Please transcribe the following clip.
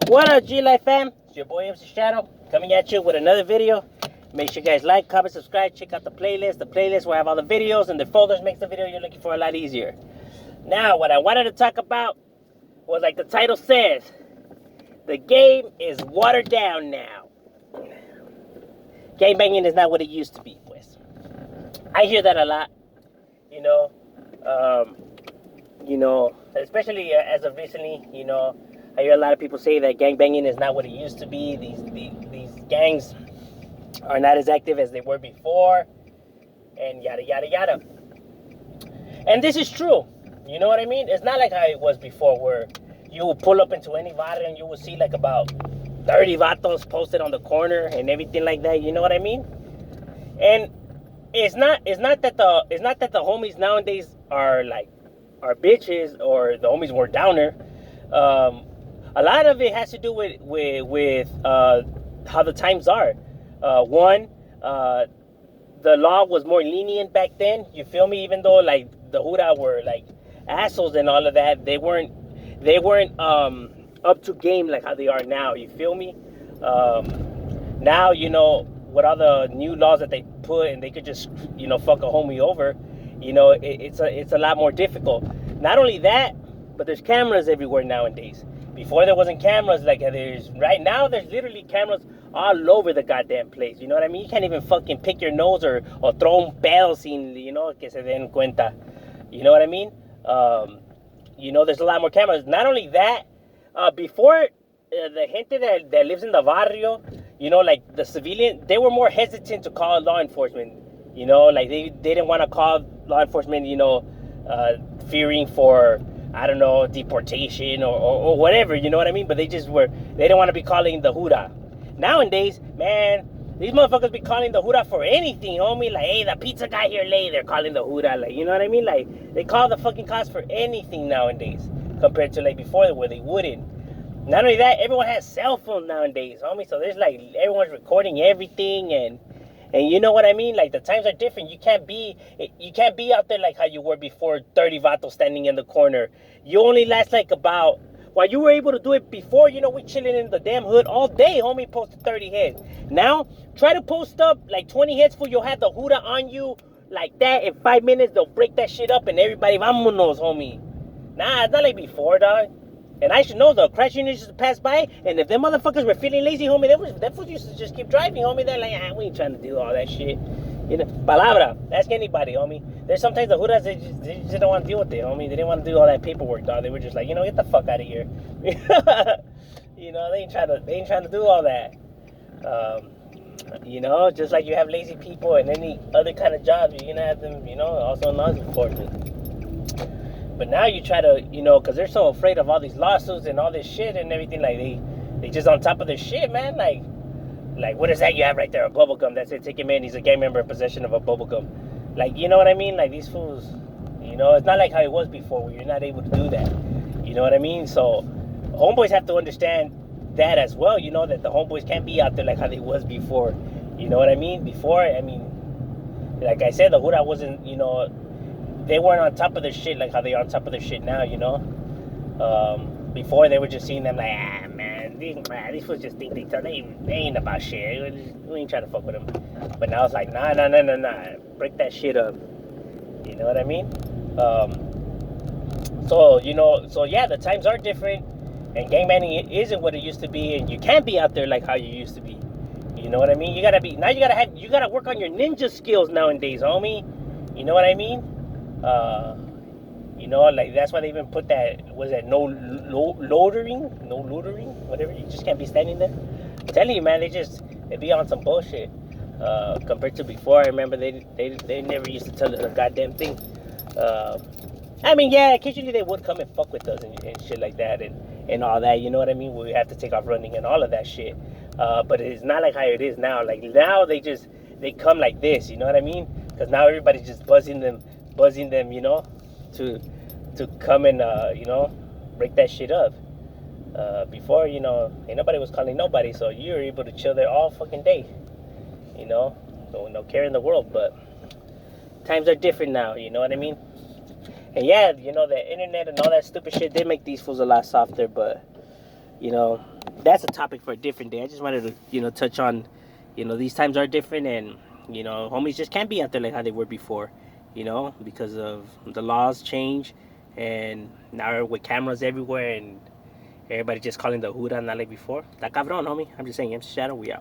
What up, G-Life fam? It's your boy MC Shadow coming at you with another video. Make sure you guys like, comment, subscribe, check out the playlist. The playlist will have all the videos and the folders makes the video you're looking for a lot easier. Now, what I wanted to talk about was, like the title says, the game is watered down now. Gangbanging is not what it used to be, pues. I hear that a lot, especially as of recently, I hear a lot of people say that gangbanging is not what it used to be. These gangs are not as active as they were before, and yada, yada, yada. And this is true. You know what I mean? It's not like how it was before, where you would pull up into any barrio and you would see like about 30 vatos posted on the corner and everything like that. You know what I mean? And it's not that the homies nowadays are bitches or the homies were downer. A lot of it has to do with how the times are. One, the law was more lenient back then. You feel me? Even though like the Huda were like assholes and all of that, they weren't up to game like how they are now. You feel me? Now with all the new laws that they put, and they could just fuck a homie over. It's a lot more difficult. Not only that, but there's cameras everywhere nowadays. Before there wasn't cameras like there's right now. There's literally cameras all over the goddamn place. You know what I mean? You can't even fucking pick your nose or throw un pedo sin, que se den cuenta. You know what I mean? There's a lot more cameras. Not only that, before the gente that lives in the barrio, like the civilian, they were more hesitant to call law enforcement. Like they didn't want to call law enforcement, fearing for, I don't know, deportation or whatever, you know what I mean? But they didn't want to be calling the Huda. Nowadays, man, these motherfuckers be calling the Huda for anything, homie. Like, hey, the pizza guy here late, they're calling the Huda. Like, you know what I mean? Like, they call the fucking cops for anything nowadays compared to like before where they wouldn't. Not only that, everyone has cell phones nowadays, homie. So there's like, everyone's recording everything and you know what I mean? Like, the times are different. You can't be out there like how you were before, 30 vatos standing in the corner. You only last like about, while you were able to do it before, we chilling in the damn hood all day, homie, posted 30 heads. Now, try to post up like 20 heads for you'll have the Huda on you like that. In 5 minutes, they'll break that shit up and everybody, vamonos, homie. Nah, it's not like before, dog. And I should know, the crash units used to pass by, and if them motherfuckers were feeling lazy, homie, that fool used to just keep driving, homie. They're like, we ain't trying to do all that shit. Palabra. Ask anybody, homie. There's sometimes the Hudas, they just don't want to deal with it, homie. They didn't want to do all that paperwork, dog. They were just like, get the fuck out of here. They ain't trying to do all that. Just like you have lazy people and any other kind of jobs, you're gonna have them, also in law enforcement. But now you try to, because they're so afraid of all these lawsuits and all this shit and everything, like they just on top of their shit, man. Like what is that you have right there? A bubble gum. That's it. Take him in. He's a gang member in possession of a bubble gum. Like, you know what I mean? Like, these fools, it's not like how it was before where you're not able to do that. You know what I mean? So homeboys have to understand that as well, that the homeboys can't be out there like how they was before. You know what I mean? Before, like I said, the Huda wasn't, they weren't on top of their shit like how they are on top of their shit now, Before, they were just seeing them like, man, these fools just think they ain't about shit. We ain't trying to fuck with them. But now it's like, nah. Break that shit up. You know what I mean? So yeah, the times are different. And gangbanging isn't what it used to be. And you can't be out there like how you used to be. You know what I mean? You gotta work on your ninja skills nowadays, homie. You know what I mean? Like that's why they even put that, was that no loitering, whatever. You just can't be standing there. I'm telling you, man, they be on some bullshit. Compared to before, I remember they never used to tell us a goddamn thing. Yeah, occasionally they would come and fuck with us and shit like that and all that. You know what I mean? We have to take off running and all of that shit. But it's not like how it is now. Like now they come like this. You know what I mean? Because now everybody's just buzzing them, to come and break that shit up. Before, ain't nobody was calling nobody, so you were able to chill there all fucking day. No care in the world. But times are different now. You know what I mean? And yeah, the internet and all that stupid shit did make these fools a lot softer. But you know, that's a topic for a different day. I just wanted to, touch on, these times are different, and homies just can't be out there like how they were before, because of the laws change, and now with cameras everywhere, and everybody just calling the huda not like before. Está cabrón, homie. I'm just saying, MC Shadow, we out.